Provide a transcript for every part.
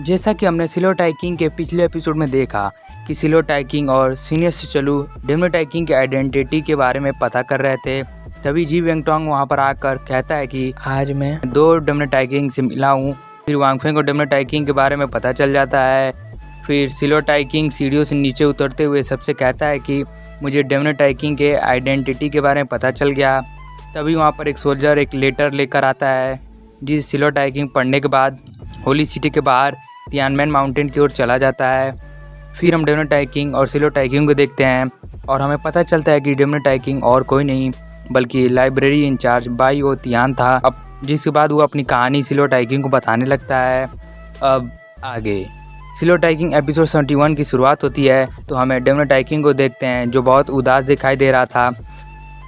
जैसा कि हमने सिलो टाइकिंग के पिछले एपिसोड में देखा कि सिलो टाइकिंग और सीनियर सिचलू डेमनो टाइकिंग के आइडेंटिटी के बारे में पता कर रहे थे। तभी जी वेंगटोंग वहां पर आकर कहता है कि आज मैं 2 डेमनो टाइकिंग से मिला हूँ। फिर वांगफेंग को डेमनो टाइकिंग के बारे में पता चल जाता है। फिर सिलो टाइकिंग सीढ़ियों से नीचे उतरते हुए सबसे कहता है कि मुझे डेमनो टाइकिंग के आइडेंटिटी के बारे में पता चल गया। तभी वहाँ पर एक सोल्जर एक लेटर लेकर आता है, जिस सिलो टाइकिंग पढ़ने के बाद होली सिटी के बाहर तियानमेन माउंटेन की ओर चला जाता है। फिर हम डेमनो टाइकिंग और सिलो टाइकिंग को देखते हैं और हमें पता चलता है कि डेमनो टाइकिंग और कोई नहीं बल्कि library incharge Bai O Tian था। अब जिसके बाद वो अपनी कहानी सिलो टाइकिंग को बताने लगता है। अब आगे सिलो टाइकिंग एपिसोड 71 की शुरुआत होती है तो हमें डेमनो टाइकिंग को देखते हैं जो बहुत उदास दिखाई दे रहा था।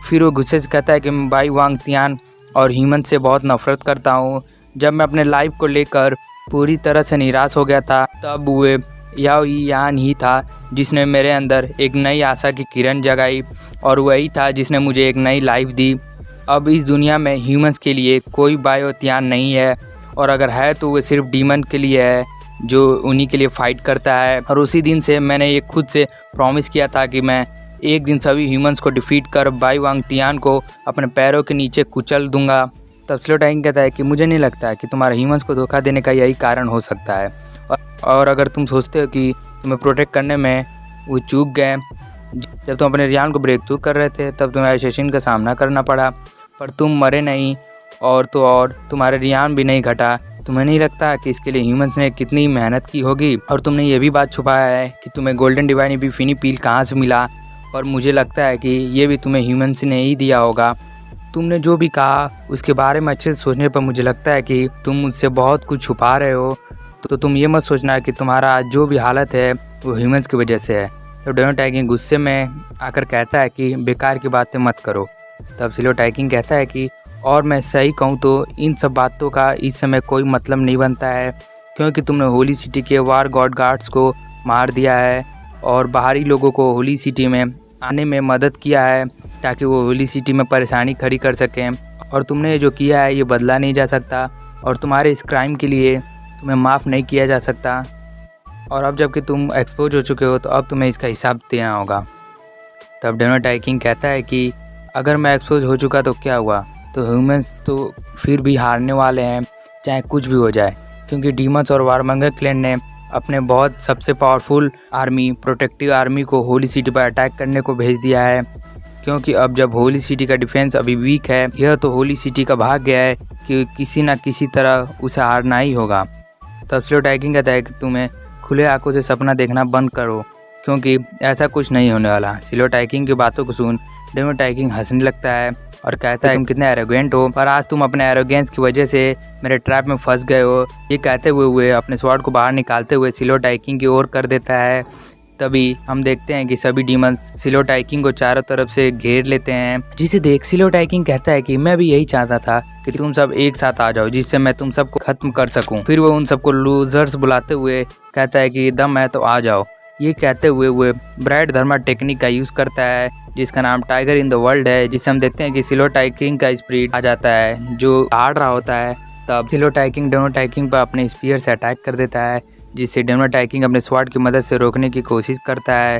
फिर वो गुस्से से कहता है कि मैं बाई वांग तियान और ह्यूमन से बहुत नफरत करता हूँ। जब मैं अपने लाइफ को लेकर पूरी तरह से निराश हो गया था तब वो याओ यान ही था जिसने मेरे अंदर एक नई आशा की किरण जगाई और वही था जिसने मुझे एक नई लाइफ दी। अब इस दुनिया में ह्यूमंस के लिए कोई बायो तियान नहीं है और अगर है तो वो सिर्फ डीमन के लिए है जो उन्हीं के लिए फ़ाइट करता है। और उसी दिन से मैंने ये खुद से प्रॉमिस किया था कि मैं एक दिन सभी ह्यूमंस को डिफीट कर बाई वांग तियान को अपने पैरों के नीचे कुचल दूंगा। तब सिलो टाइकिंग कहता है कि मुझे नहीं लगता है कि तुम्हारे ह्यूमंस को धोखा देने का यही कारण हो सकता है और अगर तुम सोचते हो कि तुम्हें प्रोटेक्ट करने में वो चूक गए, जब तुम अपने रियान को ब्रेक थ्रू कर रहे थे तब तुम्हें एसेसिन का सामना करना पड़ा पर तुम मरे नहीं और तो और तुम्हारे रियान भी नहीं घटा। तुम्हें नहीं लगता कि इसके लिए ह्यूमंस ने कितनी मेहनत की होगी और तुमने ये भी बात छुपाया है कि तुम्हें गोल्डन डिवाइन एपिफनी पील कहाँ से मिला, और मुझे लगता है कि ये भी तुम्हें ह्यूमंस ने ही दिया होगा। तुमने जो भी कहा उसके बारे में अच्छे से सोचने पर मुझे लगता है कि तुम मुझसे बहुत कुछ छुपा रहे हो, तो तुम ये मत सोचना कि तुम्हारा आज जो भी हालत है वो ह्यूमंस की वजह से है। तो डेमनो टाइकिंग गुस्से में आकर कहता है कि बेकार की बातें मत करो। तब सिलो टाइकिंग कहता है कि और मैं सही कहूँ तो इन सब बातों का इस समय कोई मतलब नहीं बनता है क्योंकि तुमने होली सिटी के वार गॉड गार्ड्स को मार दिया है और बाहरी लोगों को होली सिटी में आने में मदद किया है ताकि वो होली सिटी में परेशानी खड़ी कर सकें, और तुमने जो किया है ये बदला नहीं जा सकता और तुम्हारे इस क्राइम के लिए तुम्हें माफ़ नहीं किया जा सकता। और अब जबकि तुम एक्सपोज हो चुके हो तो अब तुम्हें इसका हिसाब देना होगा। तब डेमनो टाइकिंग कहता है कि अगर मैं एक्सपोज हो चुका तो क्या हुआ, तो ह्यूमंस तो फिर भी हारने वाले हैं चाहे कुछ भी हो जाए, क्योंकि डीमंस और वारमंगर क्लैन ने अपने बहुत सबसे पावरफुल आर्मी प्रोटेक्टिव आर्मी को होली सिटी पर अटैक करने को भेज दिया है। क्योंकि अब जब होली सिटी का डिफेंस अभी वीक है, यह तो होली सिटी का भाग गया है कि किसी न किसी तरह उसे हारना ही होगा। तब सिलो टाइकिंग कहता है कि तुम्हें खुले आंखों से सपना देखना बंद करो क्योंकि ऐसा कुछ नहीं होने वाला। सिलो टाइकिंग की बातों को सुन डेमनो टाइकिंग हंसने लगता है और कहता है तुम कितने एरोगेंट हो, पर आज तुम अपने एरोगेंस की वजह से मेरे ट्रैप में फंस गए हो। ये कहते हुए अपने स्वॉर्ड को बाहर निकालते हुए सिलो टाइकिंग की ओर कर देता है। तभी हम देखते हैं कि सभी डीमंस सिलो टाइकिंग को चारों तरफ से घेर लेते हैं, जिसे देख सिलो टाइकिंग कहता है कि मैं भी यही चाहता था कि तुम सब एक साथ आ जाओ जिससे मैं तुम सबको खत्म कर सकूं। फिर वो उन सबको लूजर्स बुलाते हुए कहता है कि दम है तो आ जाओ। ये कहते हुए वो ब्राइट धर्मा टेक्निक का यूज़ करता है जिसका नाम टाइगर इन द वर्ल्ड है, जिससे हम देखते हैं कि सिलो टाइकिंग का स्पिरिट आ जाता है जो हार रहा होता है। तब सिलो टाइकिंग डेमनो टाइकिंग पर अपने स्पीयर से अटैक कर देता है, जिससे डेमनो टाइकिंग अपने स्वॉर्ड की मदद से रोकने की कोशिश करता है।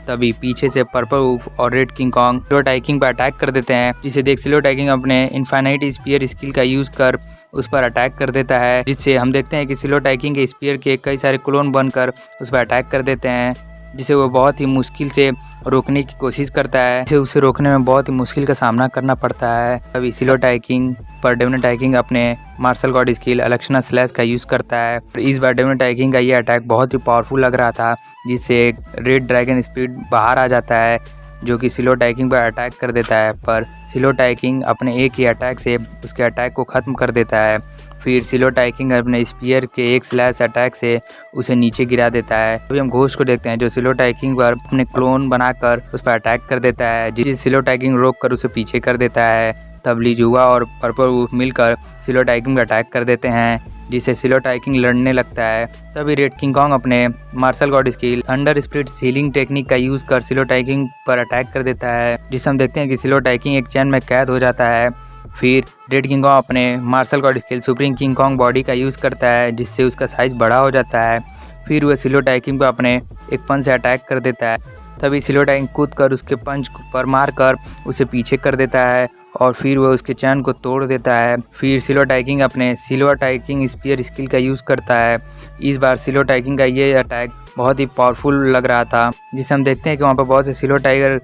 तभी पीछे से पर्पल वुल्फ और रेड किंग कॉन्ग सिलो टाइकिंग पर अटैक कर देते हैं, जिसे देख सिलो टाइकिंग अपने इनफाइनाइट स्पीयर स्किल का यूज़ कर उस पर अटैक कर देता है, जिससे हम देखते हैं कि सिलो टाइकिंग के स्पीयर के कई सारे क्लोन बनकर उस पर अटैक कर देते हैं, जिसे वो बहुत ही मुश्किल से रोकने की कोशिश करता है, जिसे उसे रोकने में बहुत ही मुश्किल का सामना करना पड़ता है। अभी सिलो टाइकिंग पर डेमनो टाइकिंग अपने मार्शल गॉड स्किल अलक्षणा स्लैश का यूज़ करता है। इस बार डेमनो टाइकिंग का ये अटैक बहुत ही पावरफुल लग रहा था, जिससे एक रेड ड्रैगन स्पिरिट बाहर आ जाता है जो कि सिलो टाइकिंग पर अटैक कर देता है, पर सिलो टाइकिंग अपने एक ही अटैक से उसके अटैक को ख़त्म कर देता है। फिर सिलो टाइकिंग अपने स्पीयर के एक स्लैश अटैक से उसे नीचे गिरा देता है। अभी हम घोस्ट को देखते हैं जो सिलो टाइकिंग पर अपने क्लोन बनाकर उस पर अटैक कर देता है, जिसे सिलो टाइकिंग रोक कर उसे पीछे कर देता है। तब लीजुआ और पर्पल वुल्फ मिलकर सिलो टाइकिंग पर अटैक कर देते हैं, जिससे सिलो टाइकिंग लड़ने लगता है। तभी रेड किंग कॉन्ग अपने martial god skill thunder spirit sealing technique का यूज़ कर सिलो टाइकिंग पर अटैक कर देता है, जिससे हम देखते हैं कि सिलो टाइकिंग एक चैन में कैद हो जाता है फिर रेड किंग कॉन्ग अपने martial god skill supreme king kong body का यूज़ करता है, जिससे उसका साइज़ बड़ा हो जाता है। फिर वह सिल्वर टाइकिंग को अपने एक पंच से अटैक कर देता है। तभी सिल्वर टाइकिंग कूद कर उसके पंच पर मार कर उसे पीछे कर देता है और फिर वह उसके चैन को तोड़ देता है। फिर सिल्वर टाइकिंग अपने सिल्वर टाइकिंग स्पीयर स्किल का यूज़ करता है। इस बार सिल्वर टाइकिंग का ये अटैक बहुत ही पावरफुल लग रहा था, जिसे हम देखते हैं कि वहाँ पर बहुत से सिल्वर टाइगर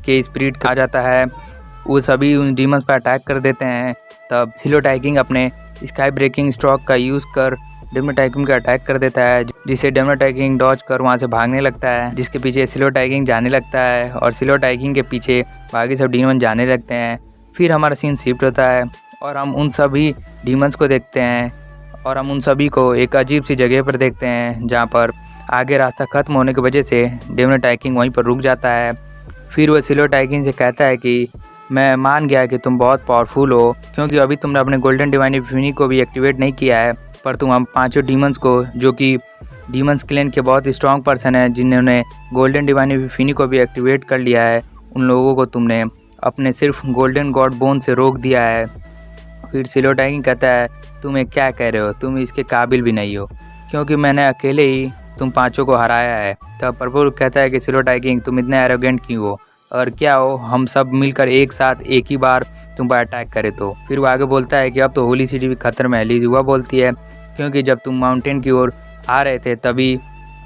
के स्पिरिट आ जाता है। वो सभी उन डीमंस पर अटैक कर देते हैं। तब सिल्वर टाइकिंग अपने स्काई ब्रेकिंग स्ट्रोक का यूज़ कर डेमो टाइकिंग का अटैक कर देता है, जिसे डेमो टाइकिंग डॉज कर वहाँ से भागने लगता है, जिसके पीछे सिल्वर टाइकिंग जाने लगता है और सिल्वर टाइकिंग के पीछे बाकी सब डीमन जाने लगते हैं। फिर हमारा सीन शिफ्ट होता है और हम उन सभी डीमंस को देखते हैं और हम उन सभी को एक अजीब सी जगह पर देखते हैं, जहाँ पर आगे रास्ता ख़त्म होने की वजह से डेमो टाइकिंग वहीं पर रुक जाता है। फिर वह सिल्वर टाइकिंग से कहता है कि मैं मान गया कि तुम बहुत पावरफुल हो, क्योंकि अभी तुमने अपने गोल्डन डिवाइन इन्फिनी को भी एक्टिवेट नहीं किया है, पर तुम हम पांचों डीमंस को, जो कि डीमंस क्लैन के बहुत स्ट्रॉन्ग पर्सन हैं जिन्होंने गोल्डन डिवाइन इन्फिनी को भी एक्टिवेट कर लिया है, उन लोगों को तुमने अपने सिर्फ गोल्डन गॉड बोन से रोक दिया है। फिर सिल्वर टाइकिंग कहता है तुम क्या कह रहे हो, तुम इसके काबिल भी नहीं हो, क्योंकि मैंने अकेले ही तुम पाँचों को हराया है। तब पर्पल कहता है कि सिल्वर टाइकिंग तुम इतने एरोगेंट क्यों हो, और क्या हो हम सब मिलकर एक साथ एक ही बार तुम पर अटैक करे तो। फिर वो आगे बोलता है कि अब तो होली सिटी भी खतरे में है। लिजुआ बोलती है क्योंकि जब तुम माउंटेन की ओर आ रहे थे तभी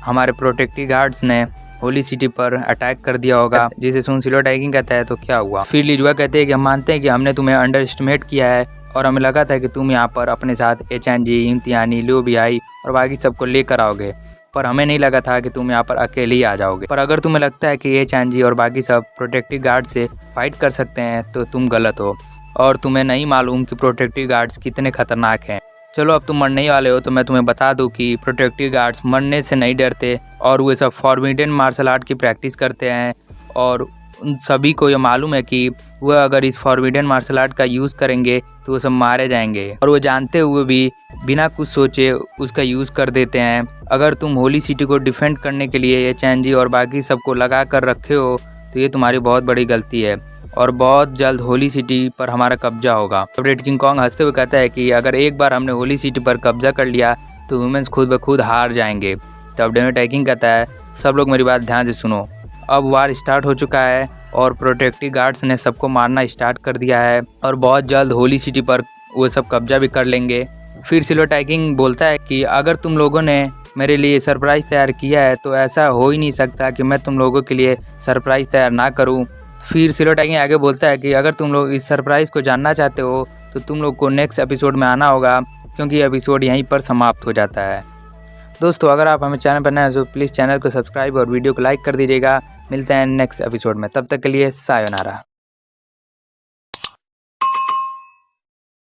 हमारे प्रोटेक्टिव गार्ड्स ने होली सिटी पर अटैक कर दिया होगा, जिसे सुन सिल्वर टाइकिंग कहता है तो क्या हुआ। फिर लिजुआ कहते हैं कि हम मानते हैं कि हमने तुम्हें अंडर एस्टिमेट किया है और हमें लगा था कि तुम यहाँ पर अपने साथ HNG, इम्तियानी, ल्यूबियाई और बाकी सबको लेकर आओगे, पर हमें नहीं लगा था कि तुम यहाँ पर अकेले ही आ जाओगे। पर अगर तुम्हें लगता है कि HNG और बाकी सब प्रोटेक्टिव गार्ड से फाइट कर सकते हैं तो तुम गलत हो और तुम्हें नहीं मालूम कि प्रोटेक्टिव गार्ड्स कितने खतरनाक हैं। चलो अब तुम मरने ही वाले हो तो मैं तुम्हें बता दूं कि प्रोटेक्टिव गार्ड्स मरने से नहीं डरते और वो सब फॉरबिडन मार्शल आर्ट की प्रैक्टिस करते हैं, और उन सभी को ये मालूम है कि वह अगर इस फॉरबिडन मार्शल आर्ट का यूज़ करेंगे तो वो सब मारे जाएंगे, और वो जानते हुए भी बिना कुछ सोचे उसका यूज़ कर देते हैं। अगर तुम होली सिटी को डिफेंड करने के लिए HNG और बाकी सबको लगा कर रखे हो तो ये तुम्हारी बहुत बड़ी गलती है और बहुत जल्द होली सिटी पर हमारा कब्जा होगा। तब रेड किंग कॉन्ग हंसते हुए कहता है कि अगर एक बार हमने होली सिटी पर कब्जा कर लिया तो ह्यूमंस खुद ब खुद हार जाएंगे। तब डेमो टाइकिंग कहता है सब लोग मेरी बात ध्यान से सुनो, अब वार स्टार्ट हो चुका है और प्रोटेक्टिव गार्ड्स ने सबको मारना स्टार्ट कर दिया है और बहुत जल्द होली सिटी पर वो सब कब्जा भी कर लेंगे। फिर सिल्वर टाइकिंग बोलता है कि अगर तुम लोगों ने मेरे लिए सरप्राइज़ तैयार किया है तो ऐसा हो ही नहीं सकता कि मैं तुम लोगों के लिए सरप्राइज़ तैयार ना करूं। फिर सिल्वर टाइकिंग आगे बोलता है कि अगर तुम लोग इस सरप्राइज़ को जानना चाहते हो तो तुम लोग को नेक्स्ट एपिसोड में आना होगा, क्योंकि एपिसोड यहीं पर समाप्त हो जाता है। दोस्तों अगर आप हमें चैनल पर नए हैं तो प्लीज़ चैनल को सब्सक्राइब और वीडियो को लाइक कर दीजिएगा। मिलते हैं नेक्स्ट एपिसोड में, तब तक के लिए सायोनारा।